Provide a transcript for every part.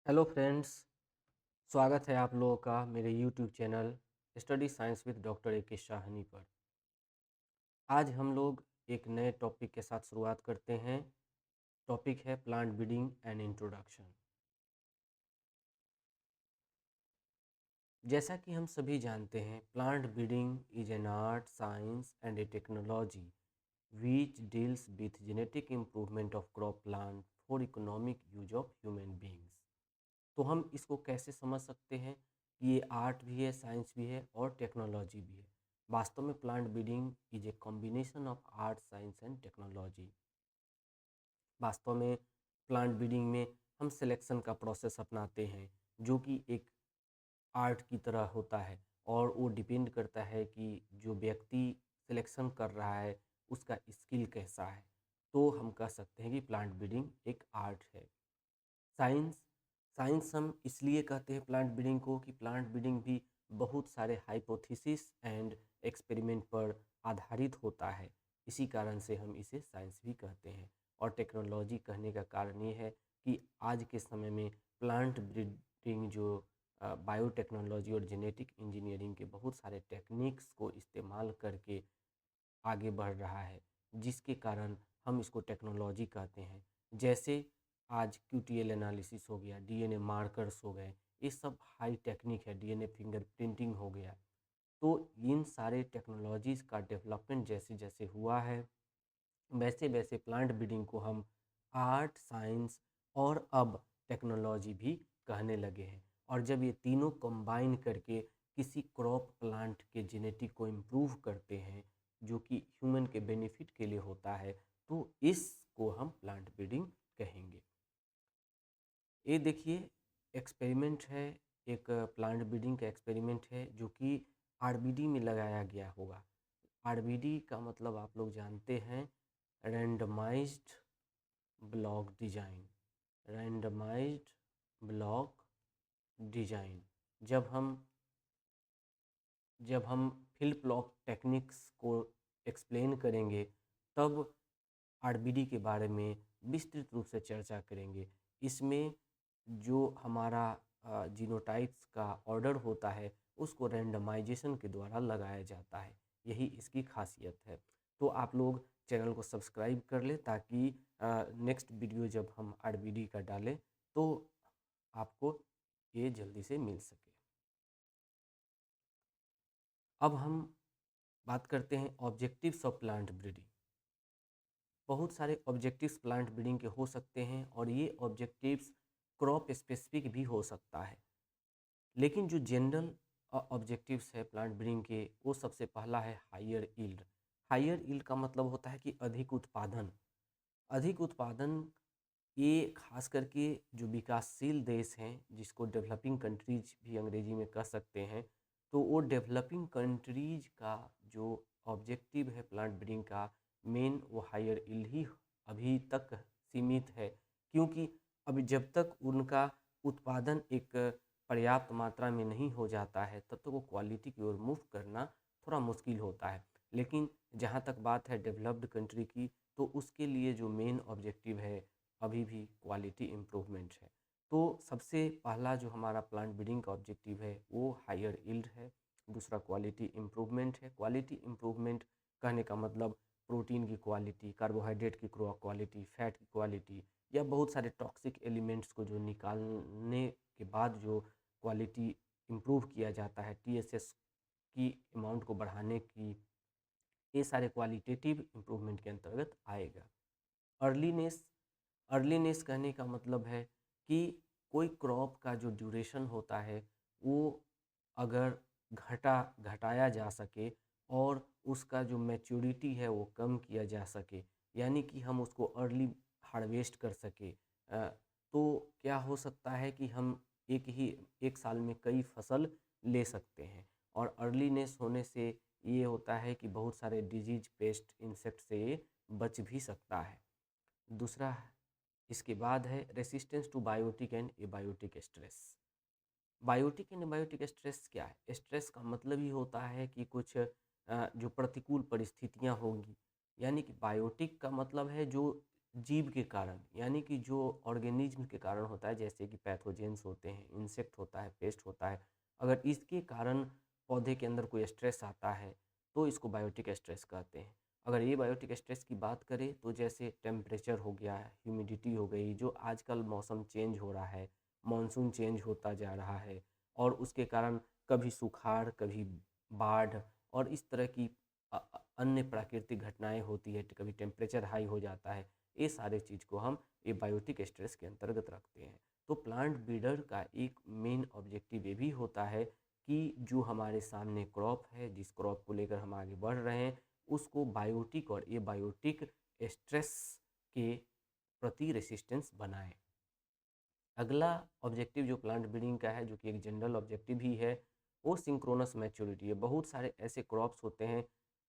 Hello friends, स्वागत है आप लोगों का मेरे YouTube channel study science with doctor A के शाहनी पर। आज हम लोग एक नए टॉपिक के साथ शुरुआत करते हैं। टॉपिक है प्लांट ब्रीडिंग एंड इंट्रोडक्शन। जैसा कि हम सभी जानते हैं, plant breeding is an art, science and A technology which deals with genetic improvement of crop plant for economic use of human beings। तो हम इसको कैसे समझ सकते हैं कि ये आर्ट भी है, साइंस भी है और टेक्नोलॉजी भी है। वास्तव में plant breeding is a combination of art, science and technology. वास्तव में प्लांट ब्रीडिंग में हम सिलेक्शन का प्रोसेस अपनाते हैं, जो कि एक आर्ट की तरह होता है और वो डिपेंड करता है कि जो व्यक्ति सिलेक्शन कर रहा है उसका स्किल कैसा है। तो हम कह सकते हैं कि प्लांट ब्रीडिंग एक आर्ट है। साइंस साइंस हम इसलिए कहते हैं प्लांट ब्रीडिंग को कि प्लांट ब्रीडिंग भी बहुत सारे हाइपोथेसिस एंड एक्सपेरिमेंट पर आधारित होता है। इसी कारण से हम इसे साइंस भी कहते हैं। और टेक्नोलॉजी कहने का कारण ये है कि आज के समय में प्लांट ब्रीडिंग जो बायोटेक्नोलॉजी और जेनेटिक इंजीनियरिंग के बहुत सारे टेक्निक्स को इस्तेमाल करके आगे बढ़ रहा है, जिसके कारण हम इसको टेक्नोलॉजी कहते हैं। जैसे आज क्यूटीएल एनालिसिस हो गया, डीएनए मार्कर्स हो गए, ये सब हाई टेक्निक है, डीएनए फिंगरप्रिंटिंग हो गया। तो इन सारे टेक्नोलॉजीज़ का डेवलपमेंट जैसे जैसे हुआ है, वैसे वैसे प्लांट ब्रीडिंग को हम आर्ट, साइंस और अब टेक्नोलॉजी भी कहने लगे हैं। और जब ये तीनों कंबाइन करके किसी क्रॉप प्लांट के जेनेटिक को इम्प्रूव करते हैं, जो कि ह्यूमन के बेनिफिट के लिए होता है, तो इसको हम प्लांट ब्रीडिंग कहेंगे। ये देखिए एक्सपेरिमेंट है, एक प्लांट ब्रीडिंग का एक्सपेरिमेंट है जो कि आरबीडी में लगाया गया होगा। आरबीडी का मतलब आप लोग जानते हैं, randomized block design. Randomized block design जब हम फील्ड ब्लॉक टेक्निक्स को एक्सप्लेन करेंगे, तब आरबीडी के बारे में विस्तृत रूप से चर्चा करेंगे। इसमें जो हमारा जीनोटाइप्स का ऑर्डर होता है, उसको रैंडमाइजेशन के द्वारा लगाया जाता है। यही इसकी खासियत है। तो आप लोग चैनल को सब्सक्राइब कर लें, ताकि नेक्स्ट वीडियो जब हम आरबीडी का डालें तो आपको ये जल्दी से मिल सके। अब हम बात करते हैं ऑब्जेक्टिव्स ऑफ प्लांट ब्रीडिंग। बहुत सारे ऑब्जेक्टिव्स प्लांट ब्रीडिंग के हो सकते हैं और ये ऑब्जेक्टिव्स क्रॉप स्पेसिफिक भी हो सकता है। लेकिन जो जनरल ऑब्जेक्टिव्स है प्लांट ब्रीडिंग के, वो सबसे पहला है हायर यील्ड। हायर यील्ड का मतलब होता है कि अधिक उत्पादन। अधिक उत्पादन ये खास करके जो विकासशील देश हैं, जिसको डेवलपिंग कंट्रीज भी अंग्रेजी में कह सकते हैं, तो वो डेवलपिंग कंट्रीज का जो ऑब्जेक्टिव है प्लांट ब्रीडिंग का मेन, वो हायर यील्ड ही अभी तक सीमित है। क्योंकि अभी जब तक उनका उत्पादन एक पर्याप्त मात्रा में नहीं हो जाता है, तब तक वो क्वालिटी की ओर मूव करना थोड़ा मुश्किल होता है। लेकिन जहाँ तक बात है डेवलप्ड कंट्री की, तो उसके लिए जो मेन ऑब्जेक्टिव है अभी भी क्वालिटी इम्प्रूवमेंट है। तो सबसे पहला जो हमारा प्लांट ब्रीडिंग का ऑब्जेक्टिव है वो हायर यील्ड है। दूसरा क्वालिटी इम्प्रूवमेंट है। क्वालिटी इम्प्रूवमेंट कहने का मतलब प्रोटीन की क्वालिटी, कार्बोहाइड्रेट की क्वालिटी, फैट की क्वालिटी, या बहुत सारे टॉक्सिक एलिमेंट्स को जो निकालने के बाद जो क्वालिटी इम्प्रूव किया जाता है, टीएसएस की अमाउंट को बढ़ाने की, ये सारे क्वालिटेटिव इम्प्रूवमेंट के अंतर्गत आएगा। अर्लीनेस अर्लीनेस कहने का मतलब है कि कोई क्रॉप का जो ड्यूरेशन होता है, वो अगर घटाया जा सके और उसका जो मैच्योरिटी है वो कम किया जा सके, यानी कि हम उसको अर्ली हार्वेस्ट कर सके, तो क्या हो सकता है कि हम एक साल में कई फसल ले सकते हैं। और अर्लीनेस होने से ये होता है कि बहुत सारे डिजीज, पेस्ट, इंसेक्ट से ये बच भी सकता है। दूसरा इसके बाद है resistance to biotic and abiotic stress. Biotic and abiotic stress क्या है? स्ट्रेस का मतलब ही होता है कि कुछ जो प्रतिकूल परिस्थितियां होंगी, यानी कि बायोटिक का मतलब है जो जीव के कारण, यानी कि जो ऑर्गेनिज्म के कारण होता है, जैसे कि पैथोजेंस होते हैं, इंसेक्ट होता है, पेस्ट होता है, अगर इसके कारण पौधे के अंदर कोई स्ट्रेस आता है तो इसको बायोटिक स्ट्रेस कहते हैं। अगर ये बायोटिक स्ट्रेस की बात करें तो जैसे टेम्परेचर हो गया, ह्यूमिडिटी हो गई, जो आजकल मौसम चेंज हो रहा है, मानसून चेंज होता जा रहा है और उसके कारण कभी सुखाड़, कभी बाढ़ और इस तरह की अन्य प्राकृतिक घटनाएं होती है, कभी टेम्परेचर हाई हो जाता है, ये सारे चीज़ को हम ये बायोटिक स्ट्रेस के अंतर्गत रखते हैं। तो प्लांट ब्रीडर का एक मेन ऑब्जेक्टिव ये भी होता है कि जो हमारे सामने क्रॉप है, जिस क्रॉप को लेकर हम आगे बढ़ रहे हैं, उसको बायोटिक और ए बायोटिक स्ट्रेस के प्रति रेसिस्टेंस बनाए। अगला ऑब्जेक्टिव जो प्लांट ब्रीडिंग का है, जो कि एक जनरल ऑब्जेक्टिव ही है, वो सिंक्रोनस मैच्योरिटी है। बहुत सारे ऐसे क्रॉप्स होते हैं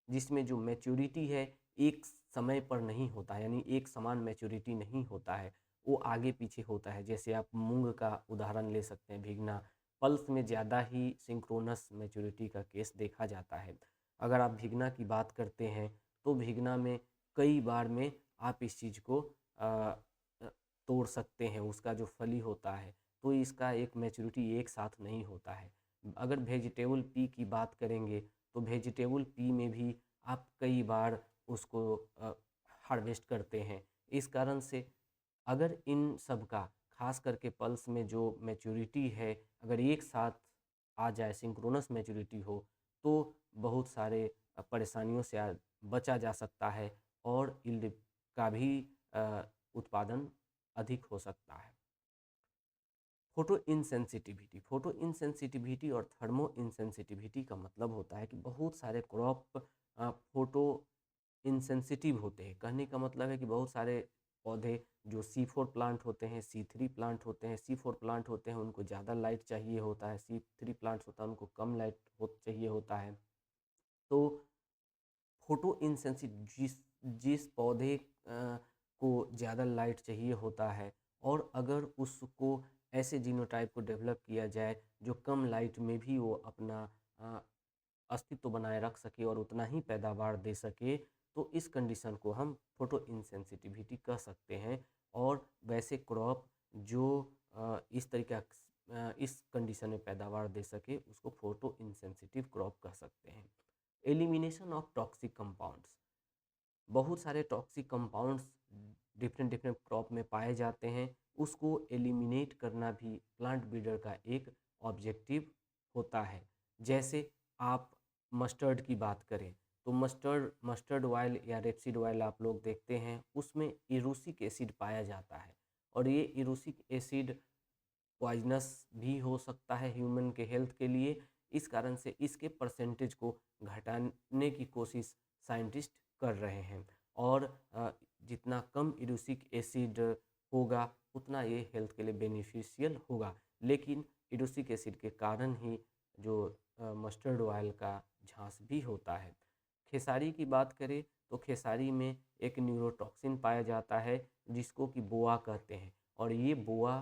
जिसमें जो मैच्योरिटी है एक समय पर नहीं होता, यानी एक समान मैच्योरिटी नहीं होता है, वो आगे पीछे होता है। जैसे आप मूंग का उदाहरण ले सकते हैं, भिगना पल्स में ज़्यादा ही सिंक्रोनस मैच्योरिटी का केस देखा जाता है। अगर आप भिगना की बात करते हैं तो भिगना में कई बार में आप इस चीज़ को तोड़ सकते हैं, उसका जो फली होता है, तो इसका एक मैच्योरिटी एक साथ नहीं होता है। अगर वेजिटेबल पी की बात करेंगे तो वेजिटेबल पी में भी आप कई बार उसको हार्वेस्ट करते हैं। इस कारण से अगर इन सब का खास करके पल्स में जो मैच्योरिटी है, अगर एक साथ आ जाए, सिंक्रोनस मैच्योरिटी हो, तो बहुत सारे परेशानियों से बचा जा सकता है और यील्ड का भी उत्पादन अधिक हो सकता है। फोटो इनसेंसिटिविटी, फोटो इनसेंसिटिविटी और थर्मो इनसेंसिटिविटी का मतलब होता है कि बहुत सारे क्रॉप फोटो इनसेंसिटिव होते हैं। कहने का मतलब है कि बहुत सारे पौधे जो C4 प्लांट होते हैं, C3 प्लांट होते हैं, C4 प्लांट होते हैं, उनको ज़्यादा लाइट चाहिए होता है, C3 प्लांट्स होता है उनको कम लाइट चाहिए होता है। तो फोटो इनसेंसिटिव जिस जिस पौधे को ज़्यादा लाइट चाहिए होता है और अगर उसको ऐसे जीनोटाइप को डेवलप किया जाए जो कम लाइट में भी वो अपना अ, अस्तित्व बनाए रख सके और उतना ही पैदावार दे सके, तो इस कंडीशन को हम फोटो इनसेंसिटिविटी कह सकते हैं। और वैसे क्रॉप जो इस तरीका इस कंडीशन में पैदावार दे सके, उसको फोटो इनसेंसिटिव क्रॉप कह सकते हैं। एलिमिनेशन ऑफ टॉक्सिक कंपाउंड्स, बहुत सारे toxic compounds different different crop में पाए जाते हैं, उसको एलिमिनेट करना भी प्लांट ब्रीडर का एक ऑब्जेक्टिव होता है। जैसे आप मस्टर्ड की बात करें तो मस्टर्ड ऑयल या रेपसीड ऑयल आप लोग देखते हैं, उसमें इरूसिक एसिड पाया जाता है और ये इरूसिक एसिड पॉइजनस भी हो सकता है ह्यूमन के हेल्थ के लिए। इस कारण से इसके परसेंटेज को घटाने की कोशिश साइंटिस्ट कर रहे हैं और जितना कम इरूसिक एसिड होगा उतना ये हेल्थ के लिए बेनिफिशियल होगा। लेकिन इरूसिक एसिड के कारण ही जो मस्टर्ड ऑयल का झांस भी होता है। खेसारी की बात करें तो खेसारी में एक न्यूरोटॉक्सिन पाया जाता है जिसको कि बोआ कहते हैं और ये बोआ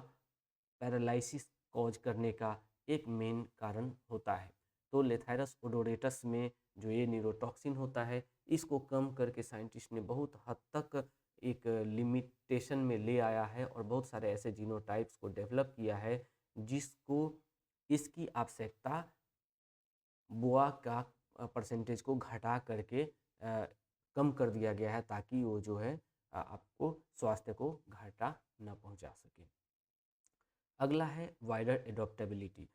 पैरालिसिस कॉज करने का एक मेन कारण होता है। तो लेथायरस ओडोरेटस में जो ये न्यूरोटॉक्सिन होता है, इसको कम करके साइंटिस्ट ने बहुत हद तक एक लिमिटेशन में ले आया है और बहुत सारे ऐसे जीनोटाइप्स को डेवलप किया है जिसको इसकी आवश्यकता बुआ का परसेंटेज को घटा करके कम कर दिया गया है ताकि वो जो है आपको स्वास्थ्य को घाटा न पहुंचा सके। अगला है वाइडर एडॉप्टेबिलिटी।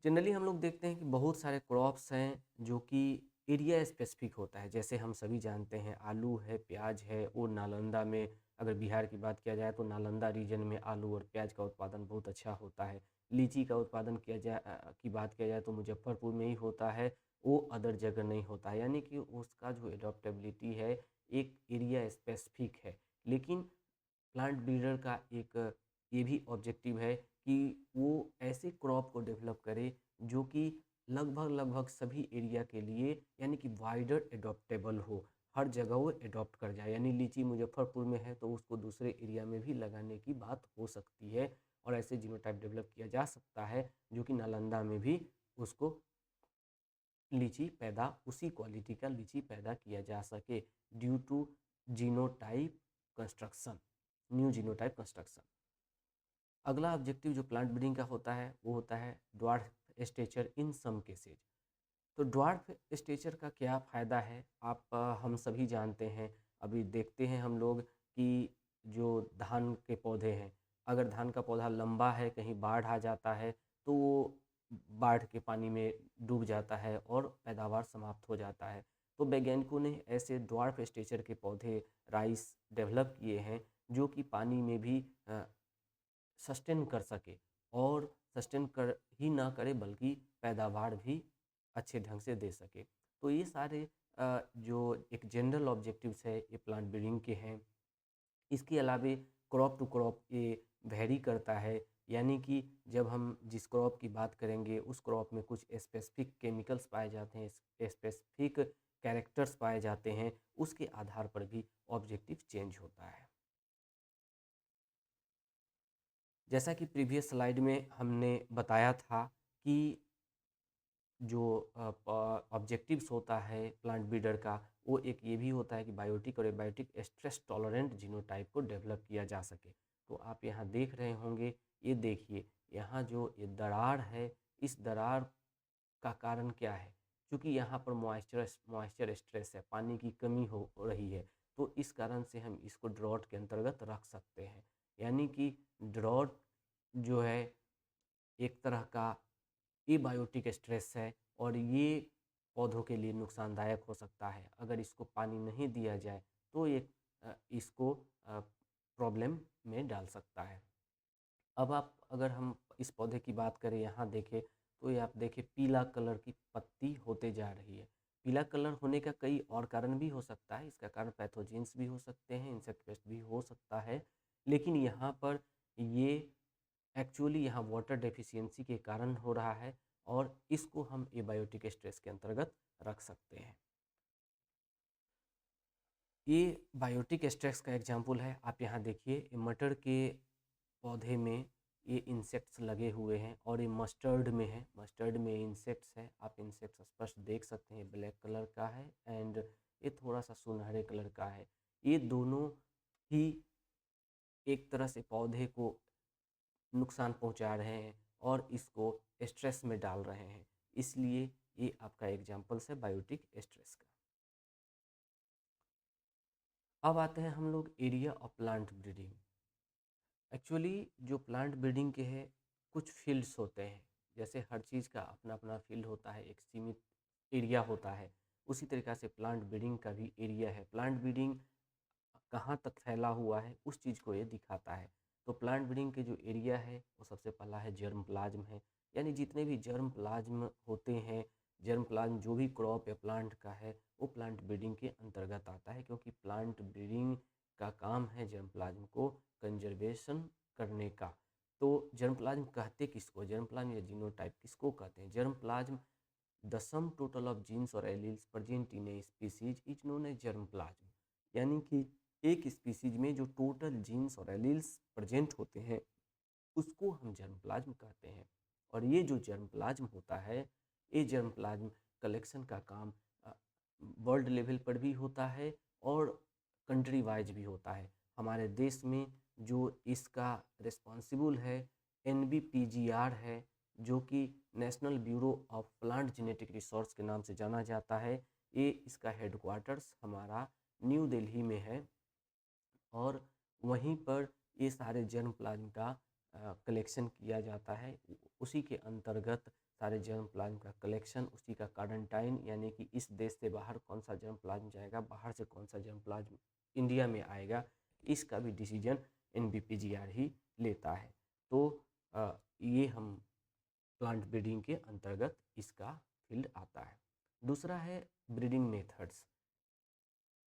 जनरली हम लोग देखते हैं कि बहुत सारे क्रॉप्स हैं जो कि एरिया स्पेसिफिक होता है। जैसे हम सभी जानते हैं आलू है, प्याज है, और नालंदा में अगर बिहार की बात किया जाए तो नालंदा रीजन में आलू और प्याज का उत्पादन बहुत अच्छा होता है। लीची का उत्पादन किया जाए की बात किया जाए तो मुजफ्फरपुर में ही होता है, वो अदर जगह नहीं होता है। यानी कि उसका जो एडॉप्टेबिलिटी है एक एरिया स्पेसिफिक है। लेकिन प्लांट ब्रीडर का एक ये भी ऑब्जेक्टिव है कि वो ऐसे क्रॉप को डेवलप करे जो कि लगभग सभी एरिया के लिए, यानी कि वाइडर एडॉप्टेबल हो, हर जगह वो एडॉप्ट कर जाए। यानी लीची मुजफ्फरपुर में है तो उसको दूसरे एरिया में भी लगाने की बात हो सकती है और ऐसे जीनोटाइप डेवलप किया जा सकता है जो कि नालंदा में भी उसको लीची पैदा, उसी क्वालिटी का लीची पैदा किया जा सके due to genotype construction, new genotype construction. अगला ऑब्जेक्टिव जो प्लांट ब्रीडिंग का होता है वो होता है dwarf stature in some cases. तो ड्वार्फ स्टेचर का क्या फ़ायदा है, हम सभी जानते हैं। अभी देखते हैं हम लोग कि जो धान के पौधे हैं, अगर धान का पौधा लंबा है, कहीं बाढ़ आ जाता है तो वो बाढ़ के पानी में डूब जाता है और पैदावार समाप्त हो जाता है। तो वैज्ञानिकों ने ऐसे ड्वार्फ स्टेचर के पौधे राइस डेवलप किए हैं जो कि पानी में भी सस्टेन कर सके, और सस्टेन कर ही ना करे बल्कि पैदावार भी अच्छे ढंग से दे सके। तो ये सारे जो एक जनरल ऑब्जेक्टिव्स है ये प्लांट ब्रीडिंग के हैं। इसके अलावे क्रॉप टू क्रॉप ये वैरी करता है, यानी कि जब हम जिस क्रॉप की बात करेंगे उस क्रॉप में कुछ स्पेसिफिक केमिकल्स पाए जाते हैं, स्पेसिफिक कैरेक्टर्स पाए जाते हैं, उसके आधार पर भी ऑब्जेक्टिव चेंज होता है। जैसा कि प्रीवियस स्लाइड में हमने बताया था कि जो ऑब्जेक्टिव्स होता है प्लांट ब्रीडर का, वो एक ये भी होता है कि बायोटिक और एबायोटिक स्ट्रेस टॉलरेंट जीनोटाइप को डेवलप किया जा सके। तो आप यहाँ देख रहे होंगे, ये देखिए यहाँ जो ये दरार है, इस दरार का कारण क्या है? क्योंकि यहाँ पर मॉइस्चर स्ट्रेस है, पानी की कमी हो रही है, तो इस कारण से हम इसको ड्रॉट के अंतर्गत रख सकते हैं। यानी कि ड्रॉट जो है एक तरह का एबायोटिक स्ट्रेस है और ये पौधों के लिए नुकसानदायक हो सकता है। अगर इसको पानी नहीं दिया जाए तो ये इसको प्रॉब्लम में डाल सकता है। अब आप अगर हम इस पौधे की बात करें, यहाँ देखें तो ये आप देखें पीला कलर की पत्ती होते जा रही है। पीला कलर होने का कई और कारण भी हो सकता है, इसका कारण पैथोजेंस भी हो सकते हैं, इंसेक्ट पेस्ट भी हो सकता है, लेकिन यहाँ पर ये एक्चुअली यहाँ वाटर डेफिशिएंसी के कारण हो रहा है और इसको हम एबायोटिक स्ट्रेस के अंतर्गत रख सकते हैं। ये बायोटिक स्ट्रेस का एग्जाम्पल है। आप यहाँ देखिए मटर के पौधे में ये इंसेक्ट्स लगे हुए हैं और ये मस्टर्ड में है, मस्टर्ड में इंसेक्ट्स है। आप इंसेक्ट्स स्पष्ट देख सकते हैं, ब्लैक कलर का है एंड ये थोड़ा सा सुनहरे कलर का है। ये दोनों ही एक तरह से पौधे को नुकसान पहुंचा रहे हैं और इसको स्ट्रेस में डाल रहे हैं, इसलिए ये आपका एग्जाम्पल्स है बायोटिक स्ट्रेस का। अब आते हैं हम लोग area of plant breeding. Actually जो प्लांट ब्रीडिंग के हैं कुछ फील्ड्स होते हैं, जैसे हर चीज़ का अपना अपना फील्ड होता है, एक सीमित एरिया होता है, उसी तरीक़ा से प्लांट ब्रीडिंग का भी एरिया है। प्लांट ब्रीडिंग कहाँ तक फैला हुआ है उस चीज़ को ये दिखाता है। तो प्लांट ब्रीडिंग के जो एरिया है वो सबसे पहला है जर्म प्लाज्म है, यानी जितने भी जर्म प्लाज्म होते हैं, जर्म प्लाज्म जो भी क्रॉप या प्लांट का है वो प्लांट ब्रीडिंग के अंतर्गत आता है, क्योंकि प्लांट ब्रीडिंग का काम है जर्म प्लाज्म को कंजर्वेशन करने का। तो जर्म प्लाज्म कहते किसको, जर्म प्लाज्म या जीनोटाइप किसको कहते हैं? Germplasm the sum total of genes और alleles present in a species is known as germplasm. यानी कि एक स्पीसीज में जो टोटल जीन्स और एलील्स प्रेजेंट होते हैं उसको हम जर्म प्लाज्म कहते हैं। और ये जो जर्म प्लाज्म होता है, ये जर्म प्लाज्म कलेक्शन का काम वर्ल्ड लेवल पर भी होता है और कंट्री वाइज भी होता है। हमारे देश में जो इसका रिस्पॉन्सिबल है NBPGR है, जो कि national bureau of plant genetic resource के नाम से जाना जाता है। ये इसका हेडक्वार्टर्स हमारा न्यू दिल्ली में है और वहीं पर ये सारे जर्म प्लाज्म का कलेक्शन किया जाता है। उसी के अंतर्गत सारे जर्म प्लाज्म का कलेक्शन, उसी का क्वारंटाइन, यानी कि इस देश से बाहर कौन सा जर्म प्लाज्म जाएगा, बाहर से कौन सा जर्म प्लाज्म इंडिया में आएगा, इसका भी डिसीजन NBPGR ही लेता है। तो ये हम प्लांट ब्रीडिंग के अंतर्गत इसका फील्ड आता है। दूसरा है ब्रीडिंग मेथड्स।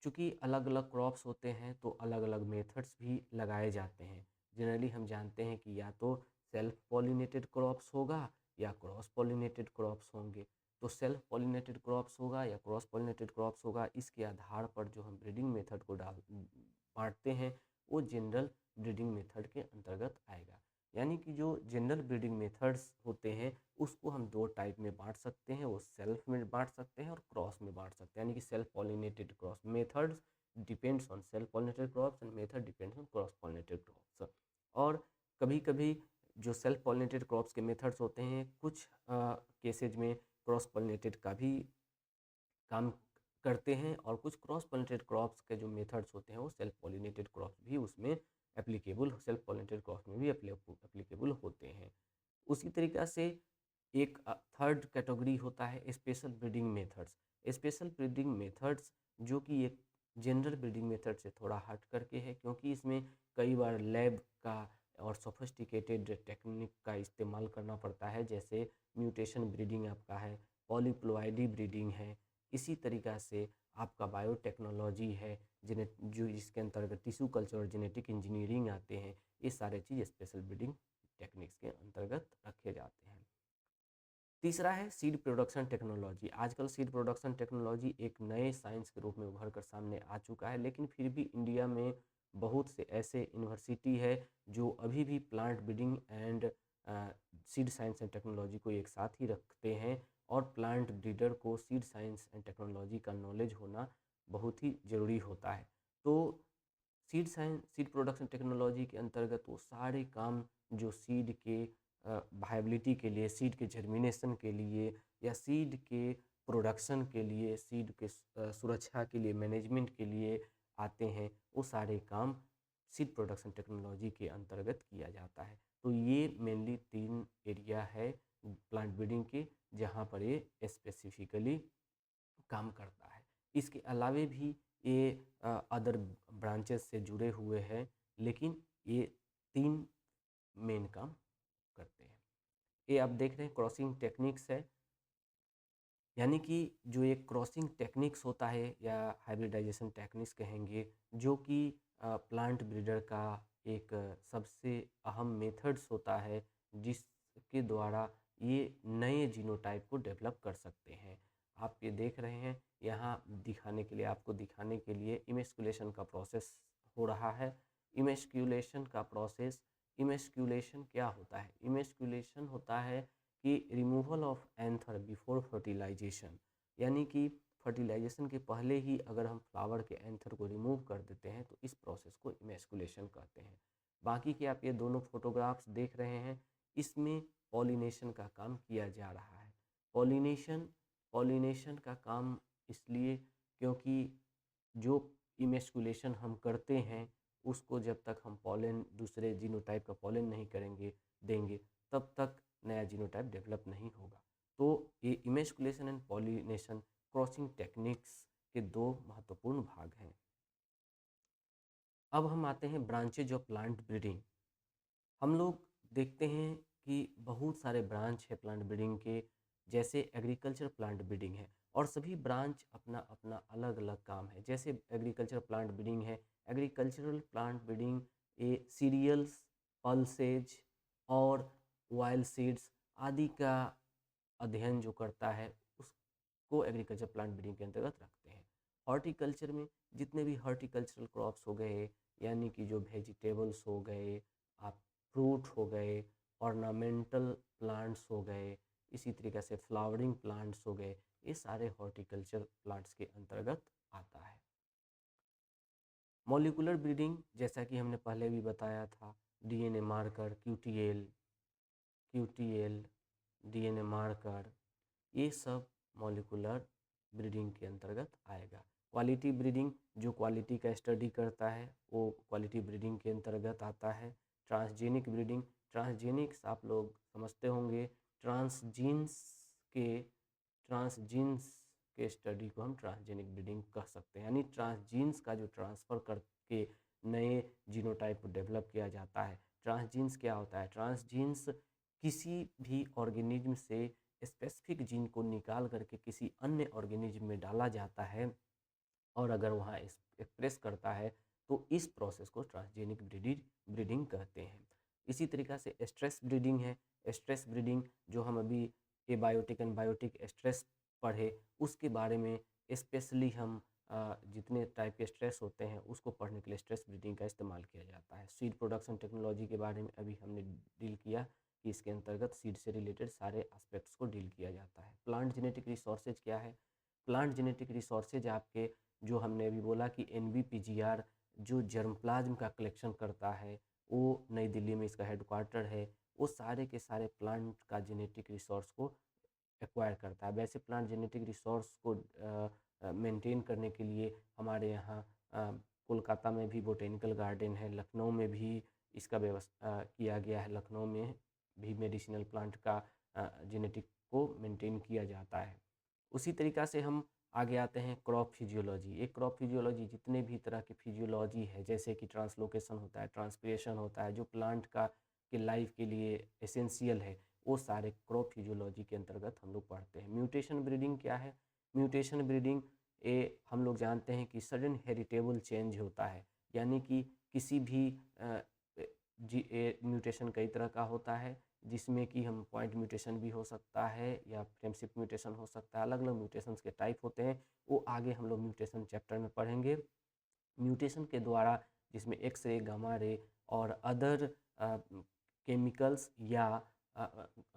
चूँकि अलग अलग क्रॉप्स होते हैं तो अलग अलग मेथड्स भी लगाए जाते हैं। जनरली हम जानते हैं कि या तो सेल्फ पॉलिनेटेड क्रॉप्स होगा या क्रॉस पॉलिनेटेड क्रॉप्स होंगे। तो सेल्फ पॉलिनेटेड क्रॉप्स होगा या क्रॉस पॉलिनेटेड क्रॉप्स होगा, इसके आधार पर जो हम ब्रीडिंग मेथड को बांटते हैं वो जनरल ब्रीडिंग मेथड के अंतर्गत आएगा। यानी कि जो जनरल ब्रीडिंग मेथड्स होते हैं उसको हम दो टाइप में बांट सकते हैं, वो सेल्फ में बांट सकते हैं और क्रॉस में बांट सकते हैं। यानी कि self pollinated cross methods depends on self pollinated crops and method depends on cross pollinated crops. और कभी कभी जो सेल्फ पॉलिनेटेड क्रॉप्स के मेथड्स होते हैं, कुछ केसेज में क्रॉस पॉलिनेटेड का भी काम करते हैं, और कुछ क्रॉस पॉलिनेटेड क्रॉप्स के जो मेथड्स होते हैं वो सेल्फ पॉलिनेटेड क्रॉप्स भी उसमें एप्लीकेबल, सेल्फ पॉलिनेटेड क्रॉप्स में भी एप्लीकेबल होते हैं। उसी तरीक़ा से एक थर्ड कैटेगरी होता है special breeding methods. Special breeding methods जो कि एक जनरल ब्रीडिंग मेथड से थोड़ा हट करके है, क्योंकि इसमें कई बार लैब का और सोफिस्टिकेटेड टेक्निक का इस्तेमाल करना पड़ता है, जैसे म्यूटेशन ब्रीडिंग आपका है, पॉलीप्लॉइडी ब्रीडिंग है, इसी तरीक़ा से आपका बायोटेक्नोलॉजी है, जो जिसके अंतर्गत टिश्यू कल्चर और जेनेटिक इंजीनियरिंग आते हैं। ये सारे चीज़ स्पेशल ब्रीडिंग टेक्निक्स के अंतर्गत रखे जाते हैं। तीसरा है सीड प्रोडक्शन टेक्नोलॉजी। आजकल सीड प्रोडक्शन टेक्नोलॉजी एक नए साइंस के रूप में उभर कर सामने आ चुका है, लेकिन फिर भी इंडिया में बहुत से ऐसे यूनिवर्सिटी है जो अभी भी plant breeding and seed science and technology को एक साथ ही रखते हैं, और प्लांट ब्रीडर को सीड साइंस एंड टेक्नोलॉजी का नॉलेज होना बहुत ही ज़रूरी होता है। तो सीड प्रोडक्शन टेक्नोलॉजी के अंतर्गत वो सारे काम जो सीड के वायबिलिटी के लिए, सीड के जर्मिनेशन के लिए, या सीड के प्रोडक्शन के लिए, सीड के सुरक्षा के लिए, मैनेजमेंट के लिए आते हैं, वो सारे काम सीड प्रोडक्शन टेक्नोलॉजी के अंतर्गत किया जाता है। तो ये मेनली 3 एरिया है प्लांट ब्रीडिंग के, जहाँ पर ये स्पेसिफिकली काम करता है। इसके अलावे भी ये अदर ब्रांचेस से जुड़े हुए हैं, लेकिन ये 3 मेन काम करते हैं। ये आप देख रहे हैं क्रॉसिंग टेक्निक्स है, यानी कि जो एक क्रॉसिंग टेक्निक्स होता है या हाइब्रिडाइजेशन टेक्निक्स कहेंगे, जो कि प्लांट ब्रीडर का एक सबसे अहम मेथड्स होता है, जिसके द्वारा ये नए जीनोटाइप को डेवलप कर सकते हैं। आप ये देख रहे हैं, यहाँ दिखाने के लिए, आपको दिखाने के लिए इमेस्कुलेशन का प्रोसेस हो रहा है। इमेस्कुलेशन का प्रोसेस, इमेस्कुलेशन क्या होता है? इमेस्कुलेशन होता है कि removal of anther before fertilization, यानी कि फर्टिलाइजेशन के पहले ही अगर हम फ्लावर के एंथर को रिमूव कर देते हैं तो इस प्रोसेस को इमेस्कुलेशन कहते हैं। बाकी के आप ये दोनों फोटोग्राफ्स देख रहे हैं, इसमें पॉलिनेशन का काम किया जा रहा है। पॉलिनेशन का काम इसलिए क्योंकि जो इमेस्कुलेशन हम करते हैं उसको जब तक हम पॉलन, दूसरे जीनोटाइप का पॉलन नहीं देंगे, तब तक नया जीनोटाइप डेवलप नहीं होगा। तो ये emasculation and pollination crossing techniques के 2 महत्वपूर्ण भाग हैं। अब हम आते हैं ब्रांचेज ऑफ प्लांट ब्रीडिंग। हम लोग देखते हैं कि बहुत सारे ब्रांच है प्लांट ब्रीडिंग के, जैसे एग्रीकल्चर प्लांट ब्रीडिंग है, और सभी ब्रांच अपना अपना अलग अलग काम है। जैसे एग्रीकल्चर प्लांट ब्रीडिंग है, एग्रीकल्चरल प्लांट ब्रीडिंग ये सीरियल्स, पल्सेज और वाइल्ड सीड्स आदि का अध्ययन जो करता है, उसको एग्रीकल्चर प्लांट ब्रीडिंग के अंतर्गत रखते हैं। हॉर्टिकल्चर में जितने भी हॉर्टिकल्चरल क्रॉप्स हो गए, यानी कि जो वेजिटेबल्स हो गए, आप फ्रूट हो गए, ऑर्नामेंटल प्लांट्स हो गए, इसी तरीके से फ्लावरिंग प्लांट्स हो गए, ये सारे हॉर्टिकल्चर प्लांट्स के अंतर्गत आता है। मॉलिकुलर ब्रीडिंग, जैसा कि हमने पहले भी बताया था, DNA marker, QTL, DNA marker, ये सब मॉलिकुलर ब्रीडिंग के अंतर्गत आएगा। क्वालिटी ब्रीडिंग जो क्वालिटी का स्टडी करता है वो क्वालिटी ब्रीडिंग के अंतर्गत आता है। ट्रांसजेनिक ब्रीडिंग, ट्रांसजेनिक्स आप लोग समझते होंगे, ट्रांसजीन्स के स्टडी को हम ट्रांसजेनिक ब्रीडिंग कह सकते हैं, यानी ट्रांसजीन्स का जो ट्रांसफ़र करके नए जीनोटाइप को डेवलप किया जाता है। ट्रांसजीन्स क्या होता है? ट्रांसजीन्स किसी भी ऑर्गेनिज्म से स्पेसिफिक जीन को निकाल करके किसी अन्य ऑर्गेनिज्म में डाला जाता है, और अगर वहाँ एक्सप्रेस करता है तो इस प्रोसेस को ट्रांसजेनिक ब्रीडिंग कहते हैं। इसी तरीक़ा से स्ट्रेस ब्रीडिंग है। स्ट्रेस ब्रीडिंग जो हम अभी एबायोटिक एंड बायोटिक स्ट्रेस पढ़े, उसके बारे में स्पेशली हम जितने टाइप के स्ट्रेस होते हैं उसको पढ़ने के लिए स्ट्रेस ब्रीडिंग का इस्तेमाल किया जाता है। सीड प्रोडक्शन टेक्नोलॉजी के बारे में अभी हमने डील किया कि इसके अंतर्गत सीड से रिलेटेड सारे एस्पेक्ट्स को डील किया जाता है। प्लांट जेनेटिक रिसोर्सेज क्या है? प्लांट जेनेटिक रिसोर्सेज आपके, जो हमने अभी बोला कि NBPGR जो जर्म प्लाज्म का कलेक्शन करता है, वो नई दिल्ली में इसका हेडक्वार्टर है, वो सारे के सारे प्लांट का जेनेटिक रिसोर्स को एक्वायर करता है। वैसे प्लांट जेनेटिक रिसोर्स को मेंटेन करने के लिए हमारे यहाँ कोलकाता में भी बोटेनिकल गार्डन है, लखनऊ में भी इसका व्यवस्था किया गया है, लखनऊ में भी मेडिसिनल प्लांट का जेनेटिक को मेंटेन किया जाता है। उसी तरीक़ा से हम आगे आते हैं क्रॉप फिजियोलॉजी। एक क्रॉप फिजियोलॉजी जितने भी तरह की फिजियोलॉजी है, जैसे कि ट्रांसलोकेशन होता है, ट्रांसपिरेशन होता है, जो प्लांट का के लाइफ के लिए एसेंशियल है, वो सारे क्रॉप फिजियोलॉजी के अंतर्गत हम लोग पढ़ते हैं। म्यूटेशन ब्रीडिंग क्या है? म्यूटेशन ब्रीडिंग ये हम लोग जानते हैं कि सडन हेरिटेबल चेंज होता है, यानी कि किसी भी म्यूटेशन कई तरह का होता है, जिसमें कि हम पॉइंट म्यूटेशन भी हो सकता है या फ्रेमशिफ्ट म्यूटेशन हो सकता है। अलग अलग म्यूटेशंस के टाइप होते हैं, वो आगे हम लोग म्यूटेशन चैप्टर में पढ़ेंगे। म्यूटेशन के द्वारा जिसमें एक्स-रे, गामा रे और अदर केमिकल्स या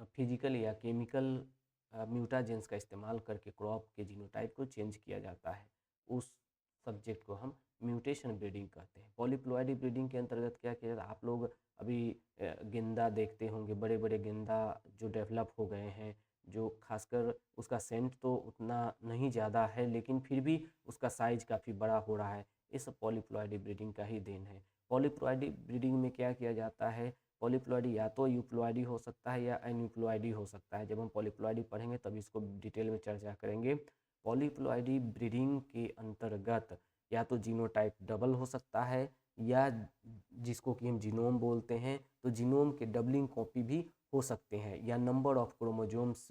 फिजिकल या केमिकल म्यूटाजेंस का इस्तेमाल करके क्रॉप के जीनोटाइप को चेंज किया जाता है, उस सब्जेक्ट को हम म्यूटेशन ब्रीडिंग कहते हैं। पॉलीप्लॉइडी ब्रीडिंग के अंतर्गत क्या किया जाता है? आप लोग अभी गेंदा देखते होंगे, बड़े बड़े गेंदा जो डेवलप हो गए हैं, जो खासकर उसका सेंट तो उतना नहीं ज़्यादा है, लेकिन फिर भी उसका साइज काफ़ी बड़ा हो रहा है, ये सब पॉलीप्लॉइडी ब्रीडिंग का ही देन है। पॉलीप्लॉइडी ब्रीडिंग में क्या किया जाता है? पॉलीप्लॉइडी या तो यूप्लॉइडी हो सकता है या अनयूप्लॉइडी हो सकता है। जब हम पॉलीप्लॉइडी पढ़ेंगे तब इसको डिटेल में चर्चा करेंगे। पॉलीप्लॉइडी ब्रीडिंग के अंतर्गत या तो जीनोटाइप डबल हो सकता है, या जिसको कि हम जीनोम बोलते हैं, तो जीनोम के डबलिंग कॉपी भी हो सकते हैं, या नंबर ऑफ क्रोमोजोम्स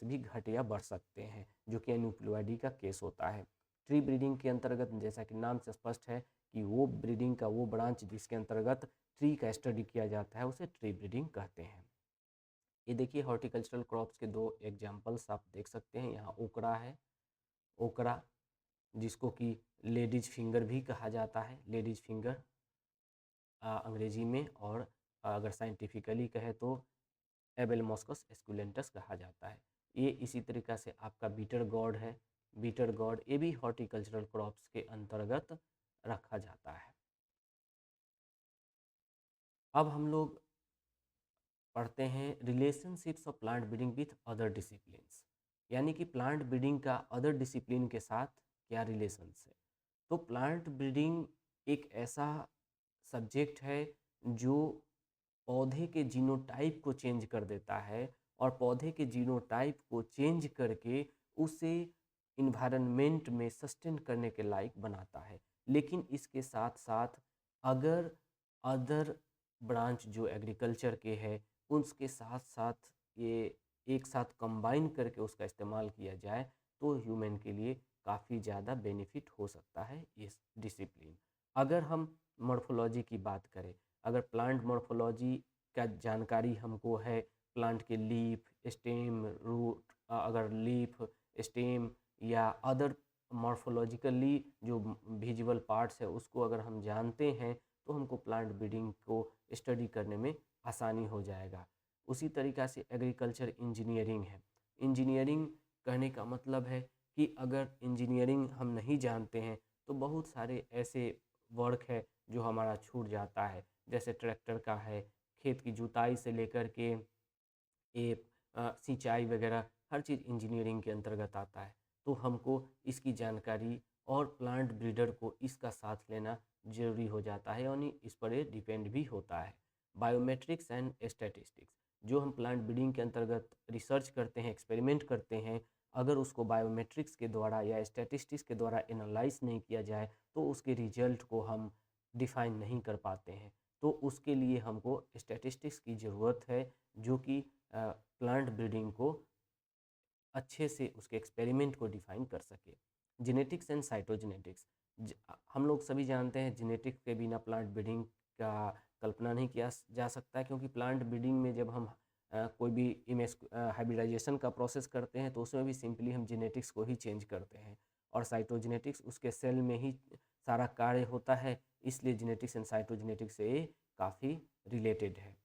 भी घट या बढ़ सकते हैं, जो कि एन्यूप्लॉइडी का केस होता है। ट्री ब्रीडिंग के अंतर्गत जैसा कि नाम से स्पष्ट है कि वो ब्रीडिंग का वो ब्रांच जिसके अंतर्गत ट्री का स्टडी किया जाता है, उसे ट्री ब्रीडिंग कहते हैं। ये देखिए हॉर्टिकल्चरल क्रॉप्स के दो एग्जाम्पल्स आप देख सकते हैं। यहाँ ओकरा है, ओकरा जिसको कि लेडीज फिंगर भी कहा जाता है, लेडीज फिंगर अंग्रेजी में, और अगर साइंटिफिकली कहे तो एबेलमोस्कस एस्कुलेंटस कहा जाता है। ये इसी तरीक़ा से आपका बीटर गॉड है, बीटर गॉड, ये भी हॉर्टिकल्चरल क्रॉप्स के अंतर्गत रखा जाता है। अब हम लोग पढ़ते हैं relationships of plant breeding with other disciplines, यानी कि प्लांट ब्रीडिंग का अदर डिसिप्लिन के साथ क्या रिलेशंस है। तो प्लांट ब्रीडिंग एक ऐसा सब्जेक्ट है जो पौधे के जीनोटाइप को चेंज कर देता है, और पौधे के जीनोटाइप को चेंज करके उसे इन्वायरमेंट में सस्टेन करने के लायक बनाता है। लेकिन इसके साथ साथ अगर अदर ब्रांच जो एग्रीकल्चर के है, उसके साथ साथ ये एक साथ कंबाइन करके उसका इस्तेमाल किया जाए, तो ह्यूमन के लिए काफ़ी ज़्यादा बेनिफिट हो सकता है इस डिसिप्लिन। अगर हम मॉर्फोलॉजी की बात करें, अगर प्लांट मॉर्फोलॉजी का जानकारी हमको है, प्लांट के लीफ, स्टेम, रूट, अगर लीफ, स्टेम या अदर मॉर्फोलॉजिकली जो विजुअल पार्ट्स है उसको अगर हम जानते हैं, तो हमको प्लांट ब्रीडिंग को स्टडी करने में आसानी हो जाएगा। उसी तरीक़ा से एग्रीकल्चर इंजीनियरिंग है। इंजीनियरिंग कहने का मतलब है कि अगर इंजीनियरिंग हम नहीं जानते हैं, तो बहुत सारे ऐसे वर्क है जो हमारा छूट जाता है, जैसे ट्रैक्टर का है, खेत की जुताई से लेकर के ये सिंचाई वगैरह, हर चीज़ इंजीनियरिंग के अंतर्गत आता है। तो हमको इसकी जानकारी और प्लांट ब्रीडर को इसका साथ लेना ज़रूरी हो जाता है, यानी इस पर ये डिपेंड भी होता है। बायोमेट्रिक्स एंड स्टैटिस्टिक्स, जो हम प्लांट ब्रीडिंग के अंतर्गत रिसर्च करते हैं, एक्सपेरिमेंट करते हैं, अगर उसको बायोमेट्रिक्स के द्वारा या स्टैटिस्टिक्स के द्वारा एनालाइज नहीं किया जाए, तो उसके रिजल्ट को हम डिफ़ाइन नहीं कर पाते हैं। तो उसके लिए हमको स्टैटिस्टिक्स की ज़रूरत है, जो कि प्लांट ब्रीडिंग को अच्छे से उसके एक्सपेरिमेंट को डिफ़ाइन कर सके। जेनेटिक्स एंड साइटोजेनेटिक्स, हम लोग सभी जानते हैं जेनेटिक्स के बिना प्लांट ब्रीडिंग का कल्पना नहीं किया जा सकता है, क्योंकि प्लांट ब्रीडिंग में जब हम कोई भी इमेज हाइब्रिडाइजेशन का प्रोसेस करते हैं, तो उसमें भी सिंपली हम जेनेटिक्स को ही चेंज करते हैं, और साइटोजेनेटिक्स उसके सेल में ही सारा कार्य होता है, इसलिए जेनेटिक्स एंड साइटोजेनेटिक्स से काफ़ी रिलेटेड है।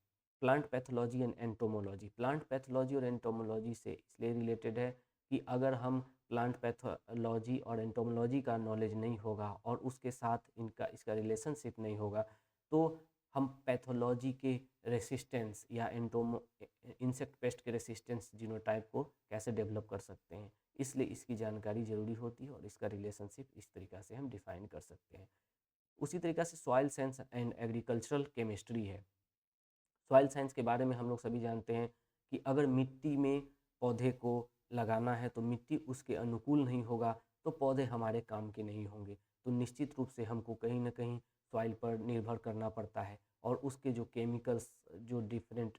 Plant pathology and entomology, plant pathology और एंटोमोलॉजी से इसलिए रिलेटेड है कि अगर हम प्लांट पैथोलॉजी और एंटोमोलॉजी का नॉलेज नहीं होगा और उसके साथ इसका रिलेशनशिप नहीं होगा, तो हम पैथोलॉजी के रेसिस्टेंस या इंसेक्ट पेस्ट के रेसिस्टेंस जीनोटाइप को कैसे डेवलप कर सकते हैं। इसलिए इसकी जानकारी ज़रूरी होती है और इसका रिलेशनशिप इस तरीक़ा से हम डिफ़ाइन कर सकते हैं। उसी तरीक़ा से soil science and agricultural chemistry है। सॉइल साइंस के बारे में हम लोग सभी जानते हैं कि अगर मिट्टी में पौधे को लगाना है तो मिट्टी उसके अनुकूल नहीं होगा तो पौधे हमारे काम के नहीं होंगे। तो निश्चित रूप से हमको कहीं ना कहीं सॉइल पर निर्भर करना पड़ता है और उसके जो केमिकल्स, जो डिफरेंट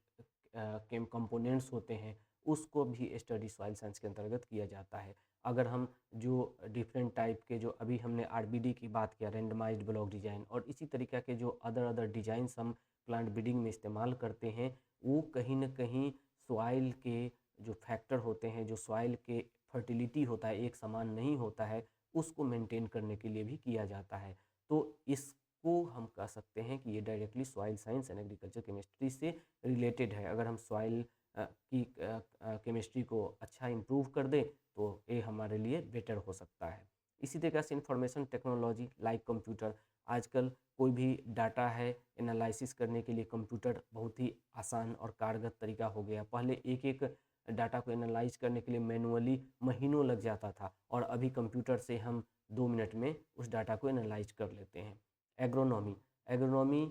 कंपोनेंट्स होते हैं, उसको भी स्टडी सॉइल साइंस के अंतर्गत किया जाता है। अगर हम जो डिफरेंट टाइप के, जो अभी हमने आरबीडी की बात किया, रैंडमाइज्ड ब्लॉक डिज़ाइन, और इसी तरीक़ा के जो अदर डिज़ाइंस हम प्लांट ब्रीडिंग में इस्तेमाल करते हैं, वो कहीं ना कहीं सॉइल के जो फैक्टर होते हैं, जो सॉइल के फर्टिलिटी होता है, एक समान नहीं होता है, उसको मेंटेन करने के लिए भी किया जाता है। तो इसको हम कह सकते हैं कि ये directly soil science and agriculture chemistry से रिलेटेड है। अगर हम सॉइल की केमिस्ट्री को अच्छा इम्प्रूव कर दें तो ये हमारे लिए बेटर हो सकता है। इसी तरीके से इंफॉर्मेशन टेक्नोलॉजी लाइक कंप्यूटर, आजकल कोई भी डाटा है एनालिसिस करने के लिए कंप्यूटर बहुत ही आसान और कारगर तरीका हो गया। पहले एक एक डाटा को एनालाइज करने के लिए मैनुअली महीनों लग जाता था और अभी कंप्यूटर से हम 2 मिनट में उस डाटा को एनालाइज कर लेते हैं। एग्रोनॉमी, एग्रोनॉमी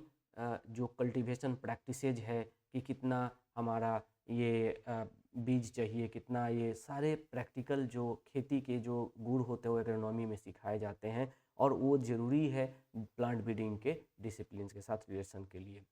जो कल्टीवेशन प्रैक्टिसेज है कि कितना हमारा ये बीज चाहिए, कितना, ये सारे प्रैक्टिकल जो खेती के जो गुण होते हैं वो एग्रोनॉमी में सिखाए जाते हैं और वो ज़रूरी है प्लांट ब्रीडिंग के डिसिप्लिन के साथ रिलेशन के लिए।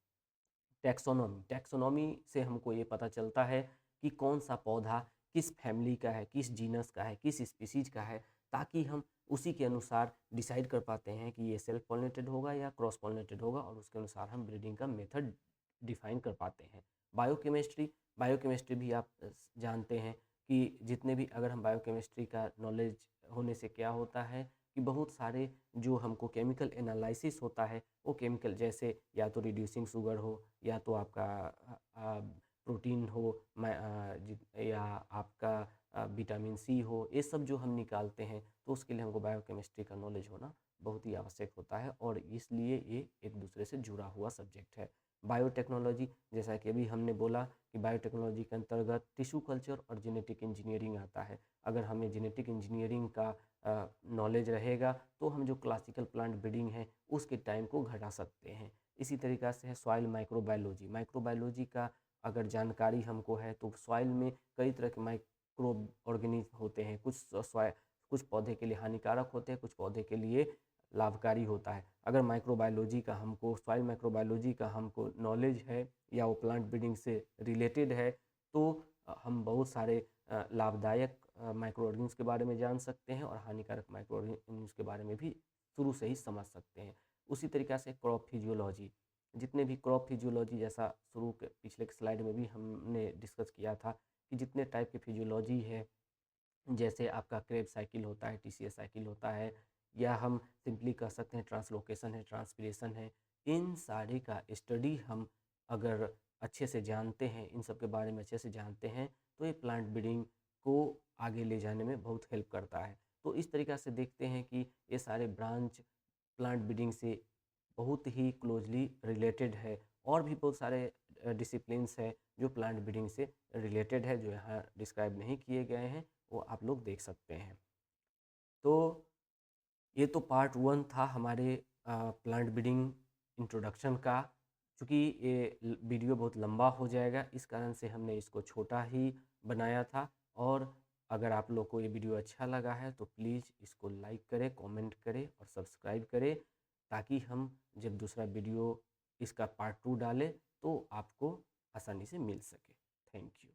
टैक्सोनॉमी, टैक्सोनॉमी से हमको ये पता चलता है कि कौन सा पौधा किस फैमिली का है, किस जीनस का है, किस स्पीसीज का है, ताकि हम उसी के अनुसार डिसाइड कर पाते हैं कि ये सेल्फ पॉलिनेटेड होगा या क्रॉस पॉलिनेटेड होगा और उसके अनुसार हम ब्रीडिंग का मेथड डिफाइन कर पाते हैं। बायोकेमिस्ट्री, बायोकेमिस्ट्री भी आप जानते हैं कि जितने भी, अगर हम बायोकेमिस्ट्री का नॉलेज होने से क्या होता है कि बहुत सारे जो हमको केमिकल एनालिसिस होता है, वो केमिकल जैसे या तो रिड्यूसिंग शुगर हो या तो आपका प्रोटीन हो, या आपका विटामिन सी हो, ये सब जो हम निकालते हैं तो उसके लिए हमको बायोकेमिस्ट्री का नॉलेज होना बहुत ही आवश्यक होता है और इसलिए ये एक दूसरे से जुड़ा हुआ सब्जेक्ट है। बायोटेक्नोलॉजी, जैसा कि अभी हमने बोला कि बायोटेक्नोलॉजी के अंतर्गत टिश्यू कल्चर और जेनेटिक इंजीनियरिंग आता है। अगर हमें जेनेटिक इंजीनियरिंग का नॉलेज रहेगा तो हम जो क्लासिकल प्लांट ब्रीडिंग है उसके टाइम को घटा सकते हैं। इसी तरीक़ा से है सॉइल माइक्रोबायोलॉजी, माइक्रोबायोलॉजी का अगर जानकारी हमको है तो सॉइल में कई तरह के माइक्रो ऑर्गेनिज्म होते हैं। कुछ पौधे के लिए हानिकारक होते हैं, कुछ पौधे के लिए लाभकारी होता है। अगर माइक्रोबायोलॉजी का हमको, सॉइल माइक्रोबायोलॉजी का हमको नॉलेज है या वो प्लांट ब्रीडिंग से रिलेटेड है तो हम बहुत सारे लाभदायक माइक्रो ऑर्गेनिज्म के बारे में जान सकते हैं और हानिकारक माइक्रो ऑर्गेनिज्म के बारे में भी शुरू से ही समझ सकते हैं। उसी तरीक़ा से क्रॉप फिजियोलॉजी, जितने भी क्रॉप फिजियोलॉजी, जैसा शुरू के पिछले स्लाइड में भी हमने डिस्कस किया था कि जितने टाइप के फिजियोलॉजी है, जैसे आपका क्रेब्स साइकिल होता है, टीसीएस साइकिल होता है, या हम सिंपली कह सकते हैं ट्रांसलोकेशन है, ट्रांसपिरेशन है, इन सारे का स्टडी हम अगर अच्छे से जानते हैं, इन सब के बारे में अच्छे से जानते हैं तो ये प्लांट ब्रीडिंग को आगे ले जाने में बहुत हेल्प करता है। तो इस तरीक़ा से देखते हैं कि ये सारे ब्रांच प्लांट ब्रीडिंग से बहुत ही क्लोजली रिलेटेड है और भी बहुत सारे डिसिप्लिन्स है जो प्लांट ब्रीडिंग से रिलेटेड है, जो यहाँ डिस्क्राइब नहीं किए गए हैं, वो आप लोग देख सकते हैं। तो ये तो पार्ट 1 था हमारे प्लांट ब्रीडिंग इंट्रोडक्शन का। चूँकि ये वीडियो बहुत लंबा हो जाएगा, इस कारण से हमने इसको छोटा ही बनाया था। और अगर आप लोग को ये वीडियो अच्छा लगा है तो प्लीज़ इसको लाइक करें, कमेंट करें और सब्सक्राइब करें, ताकि हम जब दूसरा वीडियो इसका पार्ट 2 डालें तो आपको आसानी से मिल सके। Thank you.